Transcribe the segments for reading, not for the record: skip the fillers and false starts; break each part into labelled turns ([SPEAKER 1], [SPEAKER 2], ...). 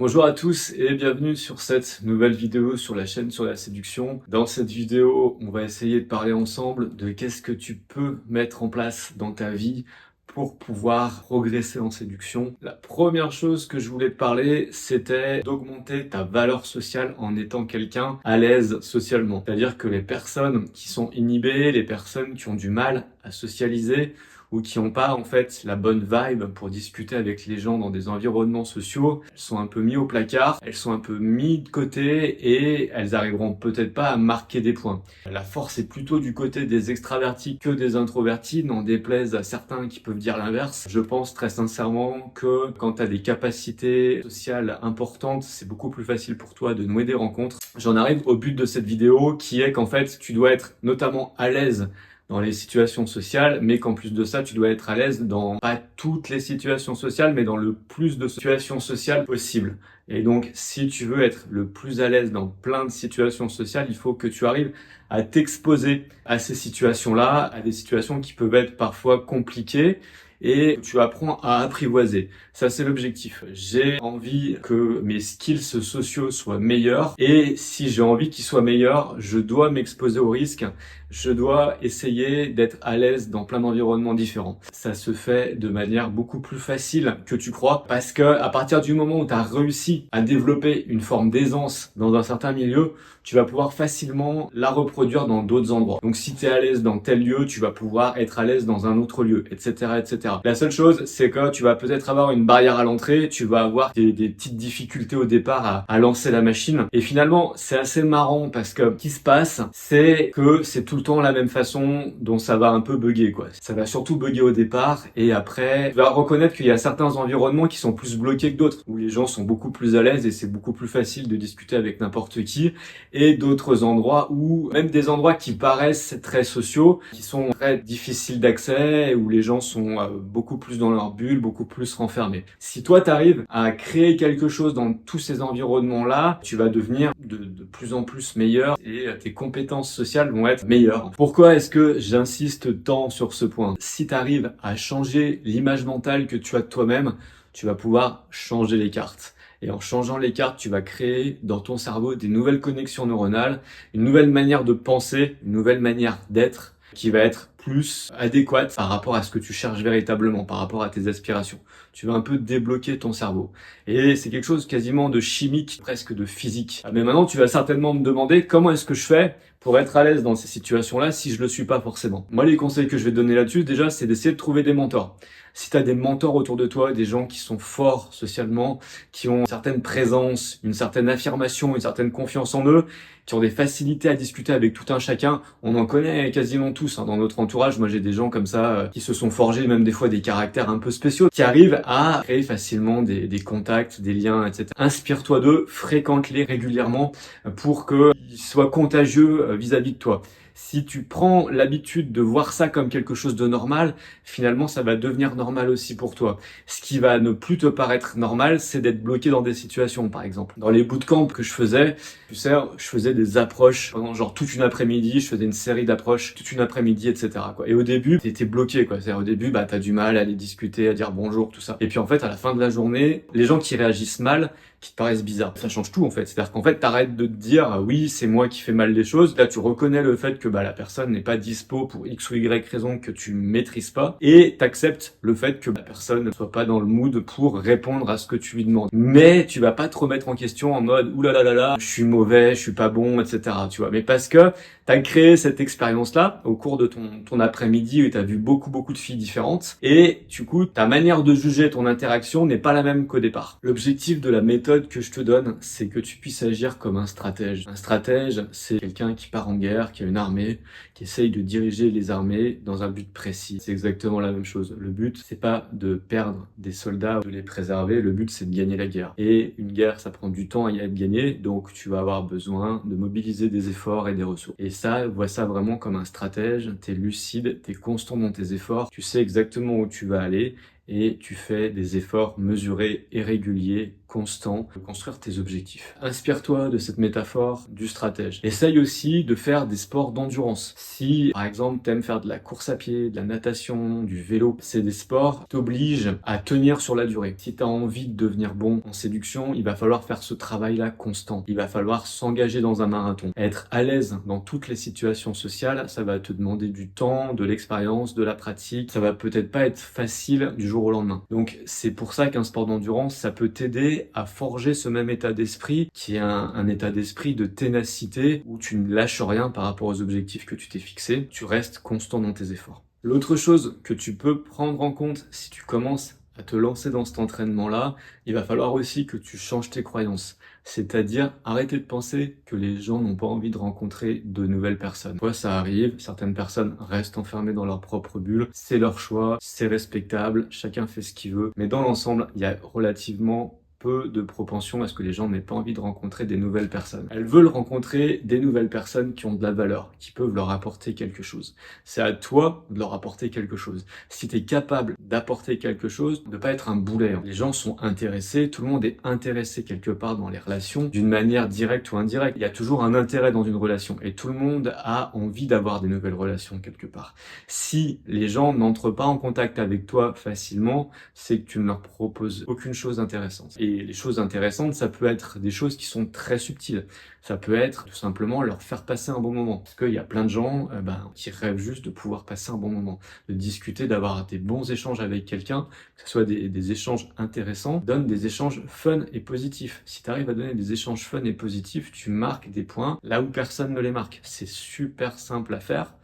[SPEAKER 1] Bonjour à tous et bienvenue sur cette nouvelle vidéo sur la chaîne sur la séduction. Dans cette vidéo, on va essayer de parler ensemble de qu'est-ce que tu peux mettre en place dans ta vie pour pouvoir progresser en séduction. La première chose que je voulais te parler, c'était d'augmenter ta valeur sociale en étant quelqu'un à l'aise socialement. C'est-à-dire que les personnes qui sont inhibées, les personnes qui ont du mal à socialiser, ou qui n'ont pas en fait la bonne vibe pour discuter avec les gens dans des environnements sociaux, elles sont un peu mis au placard, elles sont un peu mis de côté et elles arriveront peut-être pas à marquer des points. La force est plutôt du côté des extravertis que des introvertis, n'en déplaise à certains qui peuvent dire l'inverse. Je pense très sincèrement que quand tu as des capacités sociales importantes, c'est beaucoup plus facile pour toi de nouer des rencontres. J'en arrive au but de cette vidéo qui est qu'en fait tu dois être notamment à l'aise dans les situations sociales, mais qu'en plus de ça, tu dois être à l'aise dans pas toutes les situations sociales, mais dans le plus de situations sociales possible. Et donc, si tu veux être le plus à l'aise dans plein de situations sociales, il faut que tu arrives à t'exposer à ces situations-là, à des situations qui peuvent être parfois compliquées, et tu apprends à apprivoiser. Ça, c'est l'objectif. J'ai envie que mes skills sociaux soient meilleurs, et si j'ai envie qu'ils soient meilleurs, je dois m'exposer au risque. Je dois essayer d'être à l'aise dans plein d'environnements différents. Ça se fait de manière beaucoup plus facile que tu crois, parce que à partir du moment où tu as réussi à développer une forme d'aisance dans un certain milieu, tu vas pouvoir facilement la reproduire dans d'autres endroits. Donc si tu es à l'aise dans tel lieu, tu vas pouvoir être à l'aise dans un autre lieu, etc., etc. La seule chose, c'est que tu vas peut-être avoir une barrière à l'entrée, tu vas avoir des petites difficultés au départ à lancer la machine. Et finalement, c'est assez marrant parce que ce qui se passe, c'est que c'est tout le temps la même façon dont ça va un peu bugger, quoi. Ça va surtout bugger au départ et après, tu vas reconnaître qu'il y a certains environnements qui sont plus bloqués que d'autres, où les gens sont beaucoup plus à l'aise et c'est beaucoup plus facile de discuter avec n'importe qui, et d'autres endroits où, même des endroits qui paraissent très sociaux, qui sont très difficiles d'accès, où les gens sont beaucoup plus dans leur bulle, beaucoup plus renfermés. Si toi t'arrives à créer quelque chose dans tous ces environnements-là, tu vas devenir de plus en plus meilleur et tes compétences sociales vont être meilleures. Pourquoi est-ce que j'insiste tant sur ce point? Si tu arrives à changer l'image mentale que tu as de toi-même, tu vas pouvoir changer les cartes. Et en changeant les cartes, tu vas créer dans ton cerveau des nouvelles connexions neuronales, une nouvelle manière de penser, une nouvelle manière d'être qui va être plus adéquate par rapport à ce que tu cherches véritablement, par rapport à tes aspirations. Tu vas un peu débloquer ton cerveau. Et c'est quelque chose quasiment de chimique, presque de physique. Mais maintenant, tu vas certainement me demander comment est-ce que je fais pour être à l'aise dans ces situations-là si je le suis pas forcément. Moi, les conseils que je vais te donner là-dessus, déjà, c'est d'essayer de trouver des mentors. Si tu as des mentors autour de toi, des gens qui sont forts socialement, qui ont une certaine présence, une certaine affirmation, une certaine confiance en eux, qui ont des facilités à discuter avec tout un chacun, on en connaît quasiment tous dans notre entourage. Moi, j'ai des gens comme ça qui se sont forgés même des fois des caractères un peu spéciaux, qui arrivent à créer facilement des contacts, des liens, etc. Inspire-toi d'eux, fréquente-les régulièrement pour qu'ils soient contagieux vis-à-vis de toi. Si tu prends l'habitude de voir ça comme quelque chose de normal, finalement, ça va devenir normal aussi pour toi. Ce qui va ne plus te paraître normal, c'est d'être bloqué dans des situations, par exemple. Dans les bootcamps que je faisais, tu sais, je faisais des approches pendant genre toute une après-midi, je faisais une série d'approches toute une après-midi, etc., quoi. Et au début, t'étais bloqué, quoi. C'est-à-dire, au début, t'as du mal à aller discuter, à dire bonjour, tout ça. Et puis, en fait, à la fin de la journée, les gens qui réagissent mal, qui te paraissent bizarres. Ça change tout en fait. C'est-à-dire qu'en fait, t'arrêtes de te dire oui, c'est moi qui fais mal les choses. Là, tu reconnais le fait que la personne n'est pas dispo pour X ou Y raison que tu maîtrises pas, et t'acceptes le fait que la personne ne soit pas dans le mood pour répondre à ce que tu lui demandes. Mais tu vas pas te remettre en question en mode ouh là là là là, je suis mauvais, je suis pas bon, etc. Tu vois. Mais parce que t'as créé cette expérience-là au cours de ton après-midi où t'as vu beaucoup de filles différentes, et du coup, ta manière de juger ton interaction n'est pas la même qu'au départ. L'objectif de la méthode que je te donne, c'est que tu puisses agir comme un stratège. Un stratège, c'est quelqu'un qui part en guerre, qui a une armée, qui essaye de diriger les armées dans un but précis. C'est exactement la même chose. Le but, c'est pas de perdre des soldats ou de les préserver, le but c'est de gagner la guerre. Et une guerre, ça prend du temps à y être gagné, donc tu vas avoir besoin de mobiliser des efforts et des ressources. Et ça, vois ça vraiment comme un stratège, t'es lucide, t'es constant dans tes efforts, tu sais exactement où tu vas aller, et tu fais des efforts mesurés et réguliers constant de construire tes objectifs. Inspire-toi de cette métaphore du stratège. Essaye aussi de faire des sports d'endurance. Si, par exemple, t'aimes faire de la course à pied, de la natation, du vélo, c'est des sports qui t'obligent à tenir sur la durée. Si t'as envie de devenir bon en séduction, il va falloir faire ce travail-là constant. Il va falloir s'engager dans un marathon. Être à l'aise dans toutes les situations sociales, ça va te demander du temps, de l'expérience, de la pratique. Ça va peut-être pas être facile du jour au lendemain. Donc, c'est pour ça qu'un sport d'endurance, ça peut t'aider à forger ce même état d'esprit qui est un état d'esprit de ténacité où tu ne lâches rien par rapport aux objectifs que tu t'es fixés. Tu restes constant dans tes efforts. L'autre chose que tu peux prendre en compte si tu commences à te lancer dans cet entraînement-là, il va falloir aussi que tu changes tes croyances. C'est-à-dire arrêter de penser que les gens n'ont pas envie de rencontrer de nouvelles personnes. Quoi, ça arrive, certaines personnes restent enfermées dans leur propre bulle, c'est leur choix, c'est respectable, chacun fait ce qu'il veut, mais dans l'ensemble, il y a relativement peu de propension à ce que les gens n'aient pas envie de rencontrer des nouvelles personnes. Elles veulent rencontrer des nouvelles personnes qui ont de la valeur, qui peuvent leur apporter quelque chose. C'est à toi de leur apporter quelque chose. Si tu es capable d'apporter quelque chose, de pas être un boulet. Les gens sont intéressés, tout le monde est intéressé quelque part dans les relations, d'une manière directe ou indirecte. Il y a toujours un intérêt dans une relation et tout le monde a envie d'avoir des nouvelles relations quelque part. Si les gens n'entrent pas en contact avec toi facilement, c'est que tu ne leur proposes aucune chose intéressante. Et les choses intéressantes, ça peut être des choses qui sont très subtiles. Ça peut être tout simplement leur faire passer un bon moment. Parce qu'il y a plein de gens qui rêvent juste de pouvoir passer un bon moment, de discuter, d'avoir des bons échanges avec quelqu'un, que ce soit des échanges intéressants. Donne des échanges fun et positifs. Si tu arrives à donner des échanges fun et positifs, tu marques des points là où personne ne les marque. C'est super simple à faire,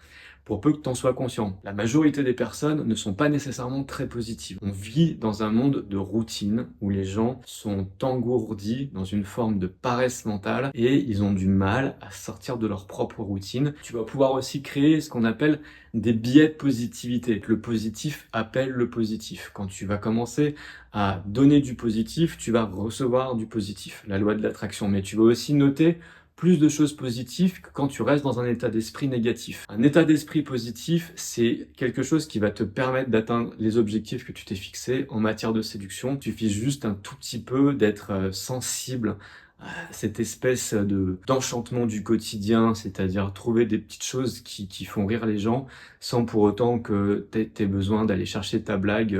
[SPEAKER 1] pour peu que tu en sois conscient. La majorité des personnes ne sont pas nécessairement très positives. On vit dans un monde de routine où les gens sont engourdis dans une forme de paresse mentale et ils ont du mal à sortir de leur propre routine. Tu vas pouvoir aussi créer ce qu'on appelle des biais de positivité. Le positif appelle le positif. Quand tu vas commencer à donner du positif, tu vas recevoir du positif. La loi de l'attraction. Mais tu vas aussi noter plus de choses positives que quand tu restes dans un état d'esprit négatif. Un état d'esprit positif, c'est quelque chose qui va te permettre d'atteindre les objectifs que tu t'es fixés en matière de séduction. Il suffit juste un tout petit peu d'être sensible à cette espèce d'enchantement du quotidien, c'est-à-dire trouver des petites choses qui font rire les gens sans pour autant que t'aies besoin d'aller chercher ta blague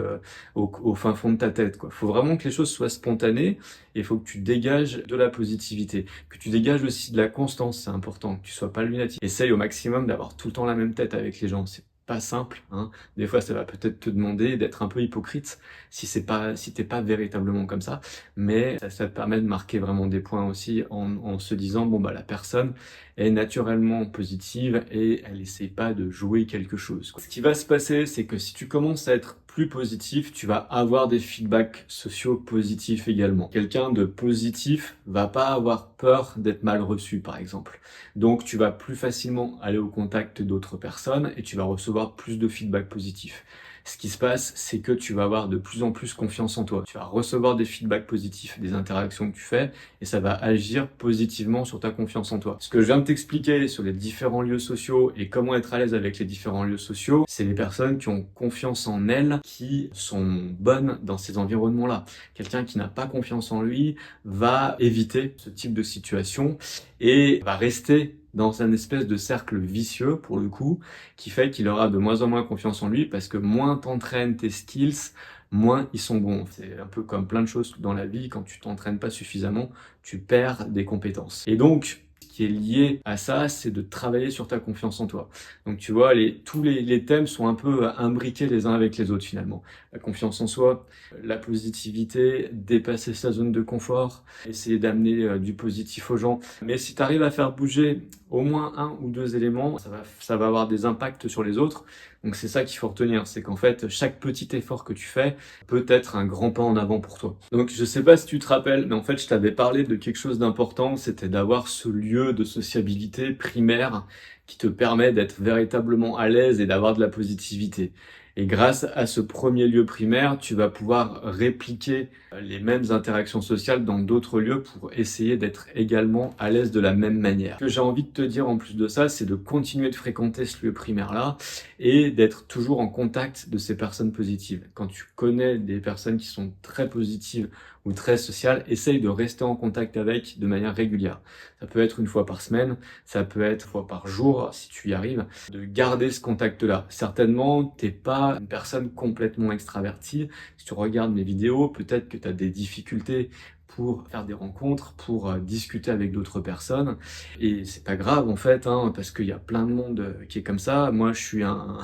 [SPEAKER 1] au fin fond de ta tête, quoi. Faut vraiment que les choses soient spontanées et il faut que tu dégages de la positivité, que tu dégages aussi de la constance, c'est important, que tu sois pas lunatique. Essaye au maximum d'avoir tout le temps la même tête avec les gens, c'est pas simple, hein. Des fois, ça va peut-être te demander d'être un peu hypocrite si t'es pas véritablement comme ça, mais ça te permet de marquer vraiment des points aussi en se disant, bon, bah, la personne est naturellement positive et elle essaie pas de jouer quelque chose, quoi. Ce qui va se passer, c'est que si tu commences à être plus positif, tu vas avoir des feedbacks sociaux positifs également. Quelqu'un de positif va pas avoir peur d'être mal reçu, par exemple. Donc, tu vas plus facilement aller au contact d'autres personnes et tu vas recevoir plus de feedback positifs. Ce qui se passe, c'est que tu vas avoir de plus en plus confiance en toi. Tu vas recevoir des feedbacks positifs des interactions que tu fais et ça va agir positivement sur ta confiance en toi. Ce que je viens de t'expliquer sur les différents lieux sociaux et comment être à l'aise avec les différents lieux sociaux, c'est les personnes qui ont confiance en elles, qui sont bonnes dans ces environnements-là. Quelqu'un qui n'a pas confiance en lui va éviter ce type de situation et va rester dans un espèce de cercle vicieux, pour le coup, qui fait qu'il aura de moins en moins confiance en lui, parce que moins t'entraînes tes skills, moins ils sont bons. C'est un peu comme plein de choses dans la vie, quand tu t'entraînes pas suffisamment, tu perds des compétences. Et donc, ce qui est lié à ça, c'est de travailler sur ta confiance en toi. Donc tu vois, tous les thèmes sont un peu imbriqués les uns avec les autres finalement. La confiance en soi, la positivité, dépasser sa zone de confort, essayer d'amener du positif aux gens. Mais si tu arrives à faire bouger au moins un ou deux éléments, ça va avoir des impacts sur les autres. Donc c'est ça qu'il faut retenir, c'est qu'en fait, chaque petit effort que tu fais peut être un grand pas en avant pour toi. Donc je sais pas si tu te rappelles, mais en fait, je t'avais parlé de quelque chose d'important, c'était d'avoir ce lieu de sociabilité primaire qui te permet d'être véritablement à l'aise et d'avoir de la positivité. Et grâce à ce premier lieu primaire, tu vas pouvoir répliquer les mêmes interactions sociales dans d'autres lieux pour essayer d'être également à l'aise de la même manière. Ce que j'ai envie de te dire en plus de ça, c'est de continuer de fréquenter ce lieu primaire-là et d'être toujours en contact de ces personnes positives. Quand tu connais des personnes qui sont très positives ou très social, essaye de rester en contact avec de manière régulière. Ça peut être une fois par semaine, ça peut être une fois par jour, si tu y arrives, de garder ce contact-là. Certainement, t'es pas une personne complètement extravertie. Si tu regardes mes vidéos, peut-être que tu as des difficultés pour faire des rencontres, pour discuter avec d'autres personnes. Et c'est pas grave en fait, hein, parce qu'il y a plein de monde qui est comme ça. Moi, je suis un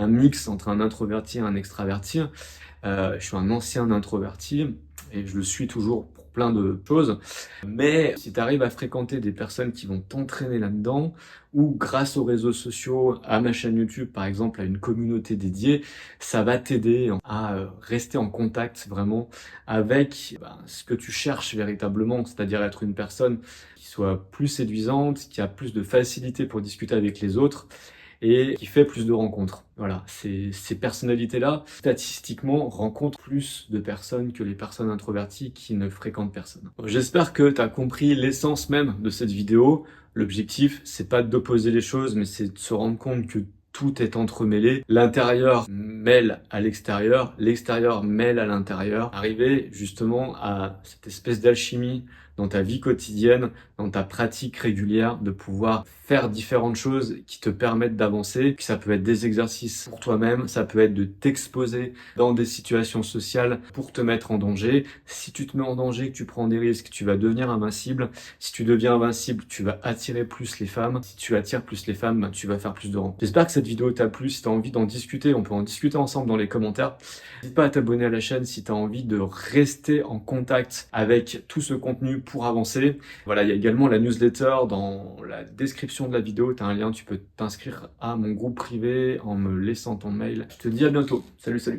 [SPEAKER 1] mix entre un introverti et un extraverti. Je suis un ancien introverti et je le suis toujours pour plein de choses. Mais si tu arrives à fréquenter des personnes qui vont t'entraîner là-dedans, ou grâce aux réseaux sociaux, à ma chaîne YouTube par exemple, à une communauté dédiée, ça va t'aider à rester en contact vraiment avec ce que tu cherches véritablement, c'est-à-dire être une personne qui soit plus séduisante, qui a plus de facilité pour discuter avec les autres et qui fait plus de rencontres. Voilà, ces personnalités-là, statistiquement, rencontrent plus de personnes que les personnes introverties qui ne fréquentent personne. J'espère que tu as compris l'essence même de cette vidéo. L'objectif, c'est pas d'opposer les choses, mais c'est de se rendre compte que tout est entremêlé. L'intérieur mêle à l'extérieur mêle à l'intérieur. Arriver justement à cette espèce d'alchimie dans ta vie quotidienne, dans ta pratique régulière, de pouvoir faire différentes choses qui te permettent d'avancer. Ça peut être des exercices pour toi-même, ça peut être de t'exposer dans des situations sociales pour te mettre en danger. Si tu te mets en danger, que tu prends des risques, tu vas devenir invincible. Si tu deviens invincible, tu vas attirer plus les femmes. Si tu attires plus les femmes, tu vas faire plus de rencontres. J'espère que cette vidéo t'a plu. Si tu as envie d'en discuter, on peut en discuter ensemble dans les commentaires. N'hésite pas à t'abonner à la chaîne si tu as envie de rester en contact avec tout ce contenu pour avancer. Voilà, il y a également la newsletter dans la description de la vidéo. Tu as un lien, tu peux t'inscrire à mon groupe privé en me laissant ton mail. Je te dis à bientôt. Salut, salut.